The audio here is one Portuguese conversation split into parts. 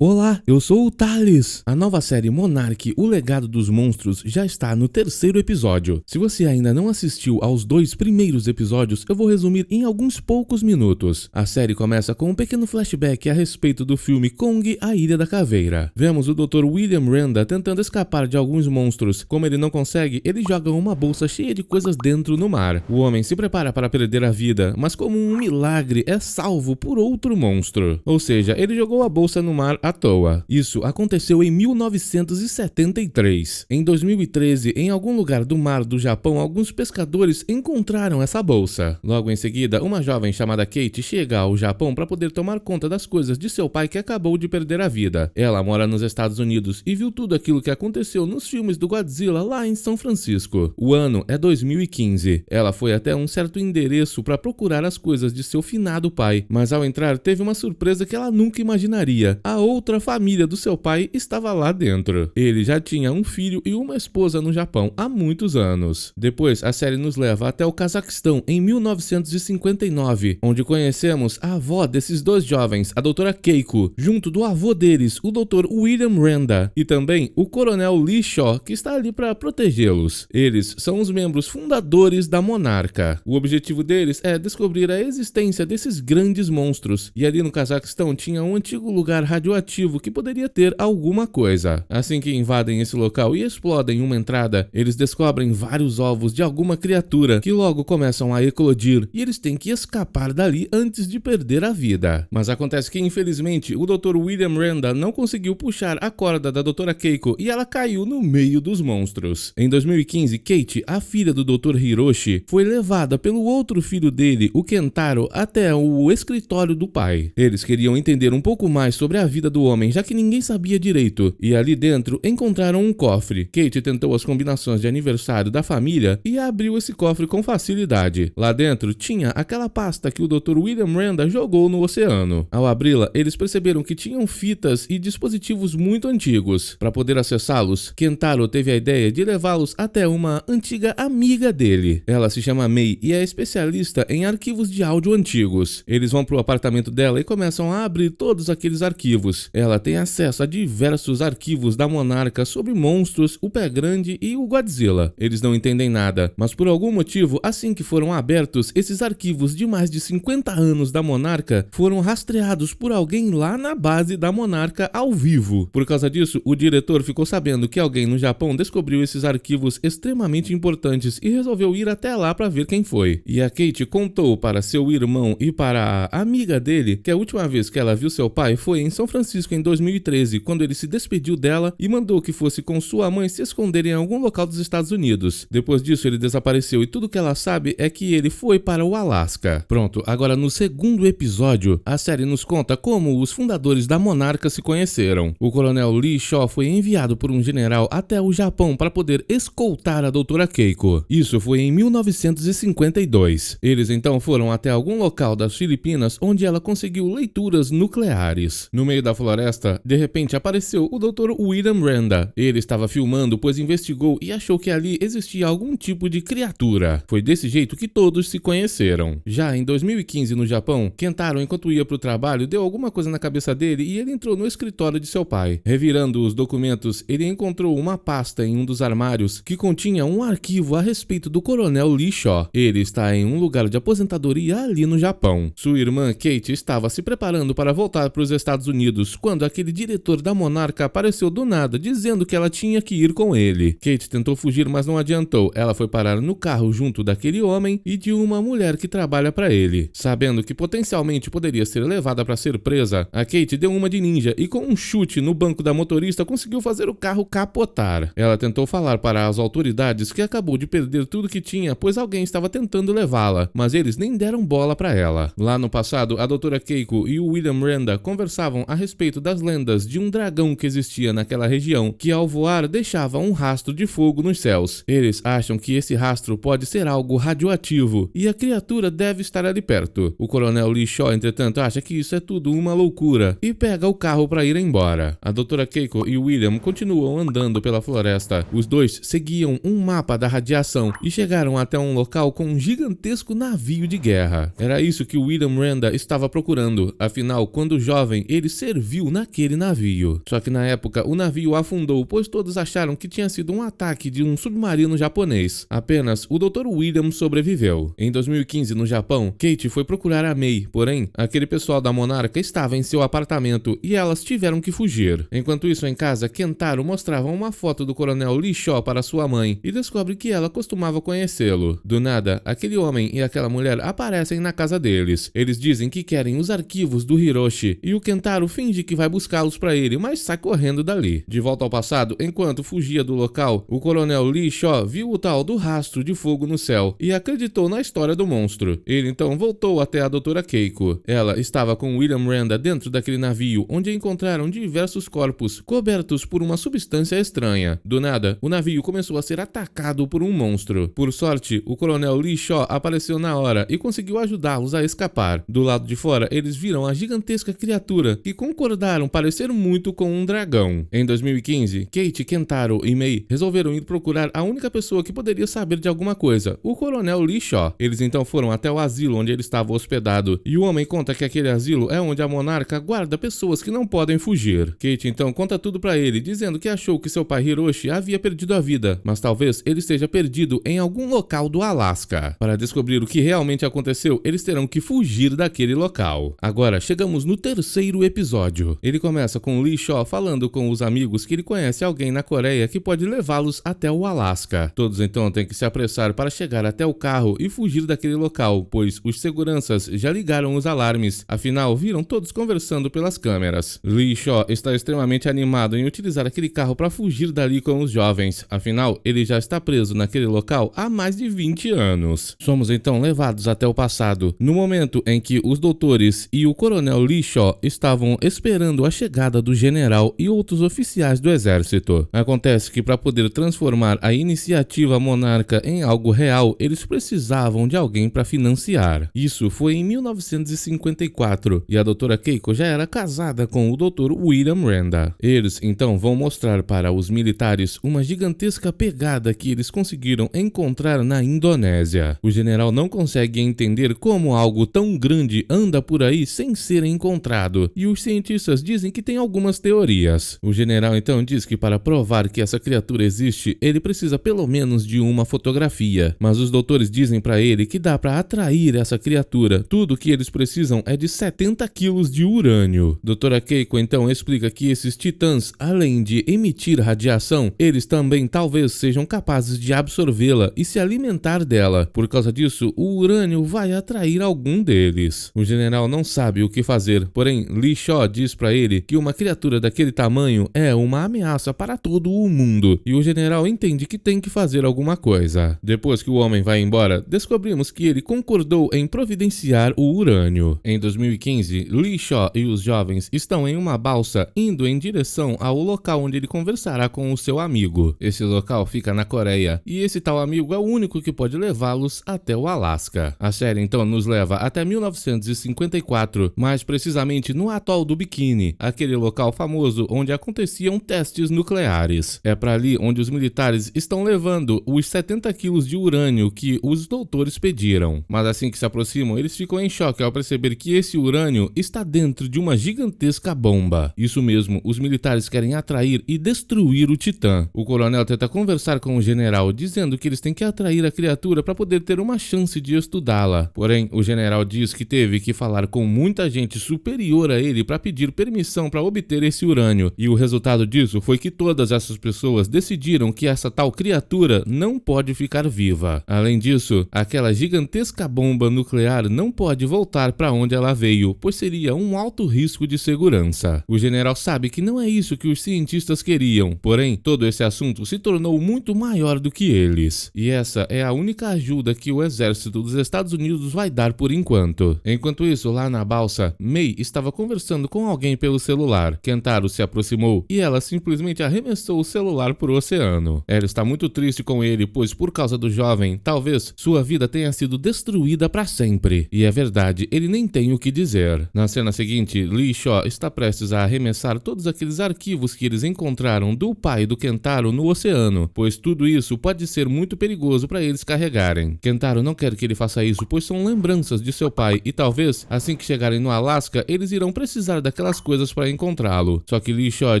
Olá, eu sou o Thales. A nova série Monarch, O Legado dos Monstros, já está no terceiro episódio. Se você ainda não assistiu aos 2 primeiros episódios, eu vou resumir em alguns poucos minutos. A série começa com um pequeno flashback a respeito do filme Kong, a Ilha da Caveira. Vemos o Dr. William Randa tentando escapar de alguns monstros. Como ele não consegue, ele joga uma bolsa cheia de coisas dentro no mar. O homem se prepara para perder a vida, mas como um milagre é salvo por outro monstro. Ou seja, ele jogou a bolsa no mar à toa. Isso aconteceu em 1973. Em 2013, em algum lugar do mar do Japão, alguns pescadores encontraram essa bolsa. Logo em seguida, uma jovem chamada Kate chega ao Japão para poder tomar conta das coisas de seu pai que acabou de perder a vida. Ela mora nos Estados Unidos e viu tudo aquilo que aconteceu nos filmes do Godzilla lá em São Francisco. O ano é 2015. Ela foi até um certo endereço para procurar as coisas de seu finado pai, mas ao entrar teve uma surpresa que ela nunca imaginaria. A outra família do seu pai estava lá dentro. Ele já tinha um filho e uma esposa no Japão há muitos anos. Depois, a série nos leva até o Cazaquistão em 1959, onde conhecemos a avó desses dois jovens, a doutora Keiko, junto do avô deles, o Dr. William Randa, e também o coronel Lee Shaw, que está ali para protegê-los. Eles são os membros fundadores da Monarca. O objetivo deles é descobrir a existência desses grandes monstros, e ali no Cazaquistão tinha um antigo lugar radioativo que poderia ter alguma coisa. Assim que invadem esse local e explodem uma entrada, eles descobrem vários ovos de alguma criatura que logo começam a eclodir e eles têm que escapar dali antes de perder a vida. Mas acontece que infelizmente o Dr. William Randa não conseguiu puxar a corda da Dra. Keiko e ela caiu no meio dos monstros. Em 2015, Kate, a filha do Dr. Hiroshi, foi levada pelo outro filho dele, o Kentaro, até o escritório do pai. Eles queriam entender um pouco mais sobre a vida do homem, já que ninguém sabia direito, e ali dentro encontraram um cofre. Kate tentou as combinações de aniversário da família e abriu esse cofre com facilidade. Lá dentro tinha aquela pasta que o Dr. William Randa jogou no oceano. Ao abri-la, eles perceberam que tinham fitas e dispositivos muito antigos. Para poder acessá-los, Kentaro teve a ideia de levá-los até uma antiga amiga dele. Ela se chama Mei e é especialista em arquivos de áudio antigos. Eles vão para o apartamento dela e começam a abrir todos aqueles arquivos. Ela tem acesso a diversos arquivos da Monarca sobre monstros, o Pé Grande e o Godzilla. Eles não entendem nada, mas por algum motivo, assim que foram abertos, esses arquivos de mais de 50 anos da Monarca foram rastreados por alguém lá na base da Monarca ao vivo. Por causa disso, o diretor ficou sabendo que alguém no Japão descobriu esses arquivos extremamente importantes e resolveu ir até lá para ver quem foi. E a Kate contou para seu irmão e para a amiga dele que a última vez que ela viu seu pai foi em São Francisco em 2013, quando ele se despediu dela e mandou que fosse com sua mãe se esconder em algum local dos Estados Unidos. Depois disso, ele desapareceu e tudo que ela sabe é que ele foi para o Alasca. Pronto, agora no segundo episódio, a série nos conta como os fundadores da Monarca se conheceram. O coronel Lee Shaw foi enviado por um general até o Japão para poder escoltar a doutora Keiko. Isso foi em 1952. Eles então foram até algum local das Filipinas onde ela conseguiu leituras nucleares. No meio da floresta, de repente apareceu o Dr. William Randa. Ele estava filmando, pois investigou e achou que ali existia algum tipo de criatura. Foi desse jeito que todos se conheceram. Já em 2015, no Japão, Kentaro, enquanto ia para o trabalho, deu alguma coisa na cabeça dele e ele entrou no escritório de seu pai. Revirando os documentos, ele encontrou uma pasta em um dos armários que continha um arquivo a respeito do coronel Lee Shaw. Ele está em um lugar de aposentadoria ali no Japão. Sua irmã Kate estava se preparando para voltar para os Estados Unidos quando aquele diretor da Monarca apareceu do nada, dizendo que ela tinha que ir com ele. Kate tentou fugir, mas não adiantou. Ela foi parar no carro junto daquele homem e de uma mulher que trabalha para ele. Sabendo que potencialmente poderia ser levada para ser presa, a Kate deu uma de ninja e com um chute no banco da motorista conseguiu fazer o carro capotar. Ela tentou falar para as autoridades que acabou de perder tudo que tinha, pois alguém estava tentando levá-la, mas eles nem deram bola para ela. Lá no passado, a doutora Keiko e o William Randa conversavam a respeito das lendas de um dragão que existia naquela região, que ao voar deixava um rastro de fogo nos céus. Eles acham que esse rastro pode ser algo radioativo e a criatura deve estar ali perto. O coronel Lee Shaw, entretanto, acha que isso é tudo uma loucura e pega o carro para ir embora. A doutora Keiko e o William continuam andando pela floresta. Os dois seguiam um mapa da radiação e chegaram até um local com um gigantesco navio de guerra. Era isso que o William Randa estava procurando. Afinal, quando jovem, ele serviu viu naquele navio. Só que na época o navio afundou, pois todos acharam que tinha sido um ataque de um submarino japonês. Apenas o Dr. William sobreviveu. Em 2015, no Japão, Kate foi procurar a May, porém, aquele pessoal da Monarca estava em seu apartamento e elas tiveram que fugir. Enquanto isso, em casa, Kentaro mostrava uma foto do Coronel Lee Shaw para sua mãe e descobre que ela costumava conhecê-lo. Do nada, aquele homem e aquela mulher aparecem na casa deles. Eles dizem que querem os arquivos do Hiroshi e o Kentaro finge que vai buscá-los para ele, mas sai correndo dali. De volta ao passado, enquanto fugia do local, o Coronel Lee Shaw viu o tal do rastro de fogo no céu e acreditou na história do monstro. Ele então voltou até a Dra. Keiko. Ela estava com William Randa dentro daquele navio, onde encontraram diversos corpos cobertos por uma substância estranha. Do nada, o navio começou a ser atacado por um monstro. Por sorte, o Coronel Lee Shaw apareceu na hora e conseguiu ajudá-los a escapar. Do lado de fora, eles viram a gigantesca criatura que concordaram parecer muito com um dragão. Em 2015, Kate, Kentaro e May resolveram ir procurar a única pessoa que poderia saber de alguma coisa, o Coronel Lee Shaw. Eles então foram até o asilo onde ele estava hospedado, e o homem conta que aquele asilo é onde a monarca guarda pessoas que não podem fugir. Kate então conta tudo pra ele, dizendo que achou que seu pai Hiroshi havia perdido a vida, mas talvez ele esteja perdido em algum local do Alasca. Para descobrir o que realmente aconteceu, eles terão que fugir daquele local. Agora, chegamos no terceiro episódio. Ele começa com Lee Shaw falando com os amigos que ele conhece alguém na Coreia que pode levá-los até o Alasca. Todos então têm que se apressar para chegar até o carro e fugir daquele local, pois os seguranças já ligaram os alarmes, afinal viram todos conversando pelas câmeras. Lee Shaw está extremamente animado em utilizar aquele carro para fugir dali com os jovens, afinal ele já está preso naquele local há mais de 20 anos. Somos então levados até o passado, no momento em que os doutores e o Coronel Lee Shaw estavam esperando a chegada do general e outros oficiais do exército. Acontece que para poder transformar a iniciativa monarca em algo real, eles precisavam de alguém para financiar. Isso foi em 1954 e a Dra. Keiko já era casada com o Dr. William Randa. Eles então vão mostrar para os militares uma gigantesca pegada que eles conseguiram encontrar na Indonésia. O general não consegue entender como algo tão grande anda por aí sem ser encontrado, e os cientistas dizem que tem algumas teorias. O general então diz que para provar que essa criatura existe, ele precisa pelo menos de uma fotografia, mas os doutores dizem para ele que dá para atrair essa criatura. Tudo que eles precisam é de 70 quilos de urânio. Dra. Keiko então explica que esses titãs, além de emitir radiação, eles também talvez sejam capazes de absorvê-la e se alimentar dela. Por causa disso, o urânio vai atrair algum deles. O general não sabe o que fazer, porém Lee Shaw diz para ele que uma criatura daquele tamanho é uma ameaça para todo o mundo, e o general entende que tem que fazer alguma coisa. Depois que o homem vai embora, descobrimos que ele concordou em providenciar o urânio. Em 2015, Lee Shaw e os jovens estão em uma balsa indo em direção ao local onde ele conversará com o seu amigo. Esse local fica na Coreia, e esse tal amigo é o único que pode levá-los até o Alasca. A série então nos leva até 1954, mais precisamente no atol do Bikini, aquele local famoso onde aconteciam testes nucleares. É para ali onde os militares estão levando os 70 quilos de urânio que os doutores pediram. Mas assim que se aproximam, eles ficam em choque ao perceber que esse urânio está dentro de uma gigantesca bomba. Isso mesmo, os militares querem atrair e destruir o Titã. O coronel tenta conversar com o general, dizendo que eles têm que atrair a criatura para poder ter uma chance de estudá-la. Porém, o general diz que teve que falar com muita gente superior a ele para pedir permissão para obter esse urânio, e o resultado disso foi que todas essas pessoas decidiram que essa tal criatura não pode ficar viva. Além disso, aquela gigantesca bomba nuclear não pode voltar para onde ela veio, pois seria um alto risco de segurança. O general sabe que não é isso que os cientistas queriam, porém, todo esse assunto se tornou muito maior do que eles. E essa é a única ajuda que o exército dos Estados Unidos vai dar por enquanto. Enquanto isso, lá na balsa, May estava conversando com alguém pelo celular. Kentaro se aproximou e ela simplesmente arremessou o celular pro oceano. Ela está muito triste com ele, pois por causa do jovem, talvez sua vida tenha sido destruída para sempre. E é verdade, ele nem tem o que dizer. Na cena seguinte, Lee Shaw está prestes a arremessar todos aqueles arquivos que eles encontraram do pai do Kentaro no oceano, pois tudo isso pode ser muito perigoso para eles carregarem. Kentaro não quer que ele faça isso, pois são lembranças de seu pai, e talvez, assim que chegarem no Alasca, eles irão precisar daquela aquelas coisas para encontrá-lo. Só que Lee Shaw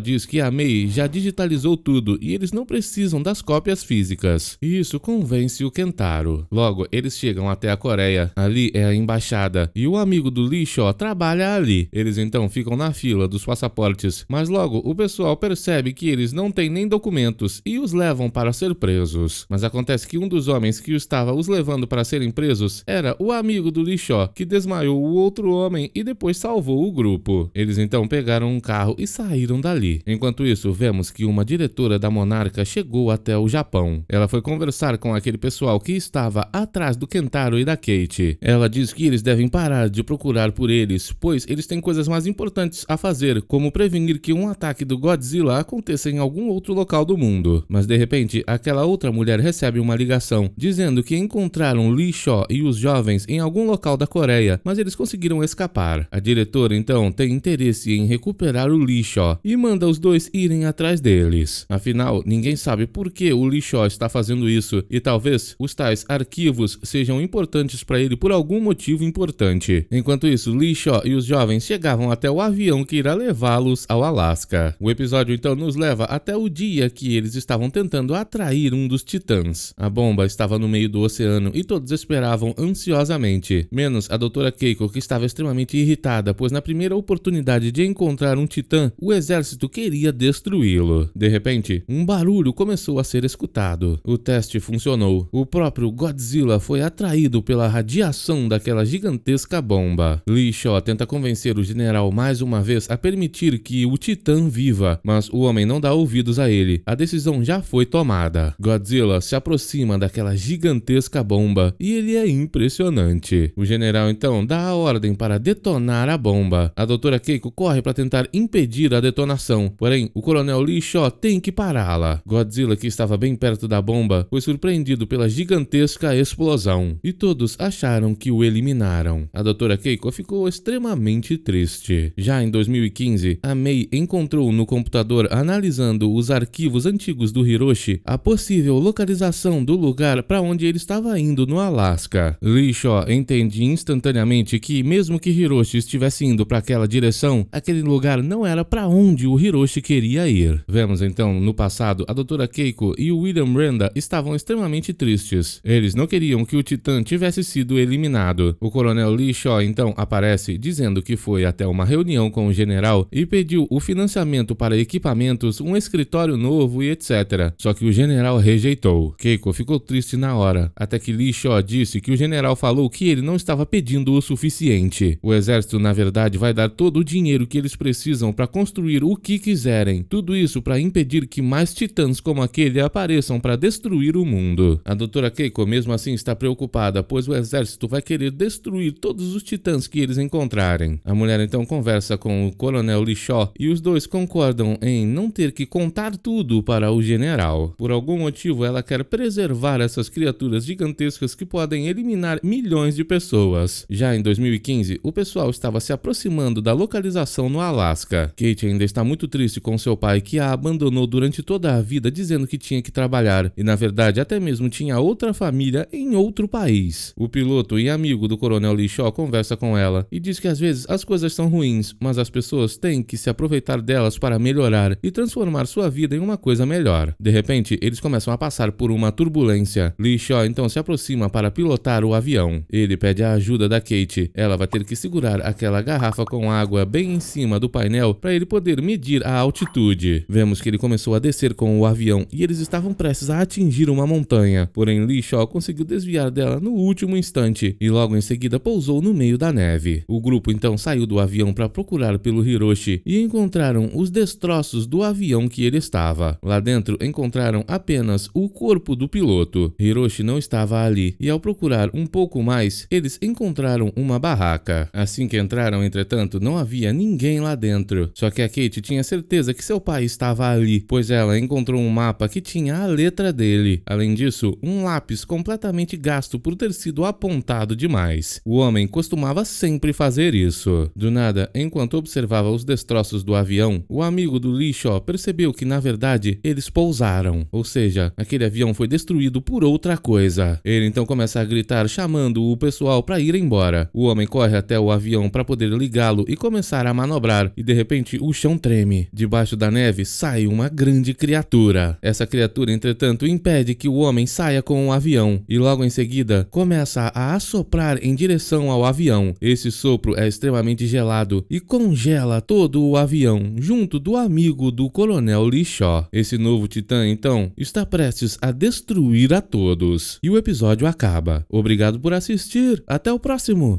diz que a Mei já digitalizou tudo e eles não precisam das cópias físicas. E isso convence o Kentaro. Logo, eles chegam até a Coreia. Ali é a embaixada e o amigo do Lee Shaw trabalha ali. Eles então ficam na fila dos passaportes, mas logo o pessoal percebe que eles não têm nem documentos e os levam para ser presos. Mas acontece que um dos homens que estava os levando para serem presos era o amigo do Lee Shaw, que desmaiou o outro homem e depois salvou o grupo. Eles então pegaram um carro e saíram dali. Enquanto isso, vemos que uma diretora da Monarca chegou até o Japão. Ela foi conversar com aquele pessoal que estava atrás do Kentaro e da Kate. Ela diz que eles devem parar de procurar por eles, pois eles têm coisas mais importantes a fazer, como prevenir que um ataque do Godzilla aconteça em algum outro local do mundo. Mas de repente, aquela outra mulher recebe uma ligação, dizendo que encontraram Lee Shaw e os jovens em algum local da Coreia, mas eles conseguiram escapar. A diretora então tem interesse em recuperar o Lee Shaw e manda os dois irem atrás deles. Afinal, ninguém sabe por que o Lee Shaw está fazendo isso e talvez os tais arquivos sejam importantes para ele por algum motivo importante. Enquanto isso, Lee Shaw e os jovens chegavam até o avião que irá levá-los ao Alasca. O episódio então nos leva até o dia que eles estavam tentando atrair um dos titãs. A bomba estava no meio do oceano e todos esperavam ansiosamente, menos a Dra. Keiko, que estava extremamente irritada, pois na primeira oportunidade de encontrar um titã, o exército queria destruí-lo. De repente, um barulho começou a ser escutado. O teste funcionou. O próprio Godzilla foi atraído pela radiação daquela gigantesca bomba. Lee Shaw tenta convencer o general mais uma vez a permitir que o titã viva, mas o homem não dá ouvidos a ele. A decisão já foi tomada. Godzilla se aproxima daquela gigantesca bomba e ele é impressionante. O general então dá a ordem para detonar a bomba. A Dra. Keiko corre para tentar impedir a detonação, porém o coronel Lee Shaw tem que pará-la. Godzilla, que estava bem perto da bomba, foi surpreendido pela gigantesca explosão e todos acharam que o eliminaram. A Dra. Keiko ficou extremamente triste. Já em 2015, a Mei encontrou no computador, analisando os arquivos antigos do Hiroshi, a possível localização do lugar para onde ele estava indo no Alasca. Lee Shaw entende instantaneamente que mesmo que Hiroshi estivesse indo para aquela direção, aquele lugar não era para onde o Hiroshi queria ir. Vemos então no passado a Dra. Keiko e o William Renda estavam extremamente tristes. Eles não queriam que o Titã tivesse sido eliminado. O coronel Lee Shaw então aparece dizendo que foi até uma reunião com o general e pediu o financiamento para equipamentos, um escritório novo e etc. Só que o general rejeitou. Keiko ficou triste na hora, até que Lee Shaw disse que o general falou que ele não estava pedindo o suficiente. O exército, na verdade, vai dar todo o dinheiro que eles precisam para construir o que quiserem. Tudo isso para impedir que mais titãs como aquele apareçam para destruir o mundo. A Dra. Keiko mesmo assim está preocupada, pois o exército vai querer destruir todos os titãs que eles encontrarem. A mulher então conversa com o coronel Lee Shaw e os dois concordam em não ter que contar tudo para o general. Por algum motivo, ela quer preservar essas criaturas gigantescas que podem eliminar milhões de pessoas. Já em 2015, o pessoal estava se aproximando da localização no Alasca. Kate ainda está muito triste com seu pai, que a abandonou durante toda a vida, dizendo que tinha que trabalhar e na verdade até mesmo tinha outra família em outro país. O piloto e amigo do coronel Lee Shaw conversa com ela e diz que às vezes as coisas são ruins, mas as pessoas têm que se aproveitar delas para melhorar e transformar sua vida em uma coisa melhor. De repente, eles começam a passar por uma turbulência. Lee Shaw então se aproxima para pilotar o avião. Ele pede a ajuda da Kate. Ela vai ter que segurar aquela garrafa com água bem em cima do painel para ele poder medir a altitude. Vemos que ele começou a descer com o avião e eles estavam prestes a atingir uma montanha. Porém, Lee Shaw conseguiu desviar dela no último instante e logo em seguida pousou no meio da neve. O grupo então saiu do avião para procurar pelo Hiroshi e encontraram os destroços do avião que ele estava. Lá dentro encontraram apenas o corpo do piloto. Hiroshi não estava ali e ao procurar um pouco mais, eles encontraram uma barraca. Assim que entraram, entretanto, não havia ninguém lá dentro. Só que a Kate tinha certeza que seu pai estava ali, pois ela encontrou um mapa que tinha a letra dele. Além disso, um lápis completamente gasto por ter sido apontado demais. O homem costumava sempre fazer isso. Do nada, enquanto observava os destroços do avião, o amigo do Lee Shaw percebeu que, na verdade, eles pousaram. Ou seja, aquele avião foi destruído por outra coisa. Ele então começa a gritar, chamando o pessoal para ir embora. O homem corre até o avião para poder ligá-lo e começar começar a manobrar e de repente o chão treme. Debaixo da neve sai uma grande criatura. Essa criatura, entretanto, impede que o homem saia com o avião e logo em seguida começa a assoprar em direção ao avião. Esse sopro é extremamente gelado e congela todo o avião junto do amigo do Coronel Lee Shaw. Esse novo titã, então, está prestes a destruir a todos. E o episódio acaba. Obrigado por assistir. Até o próximo.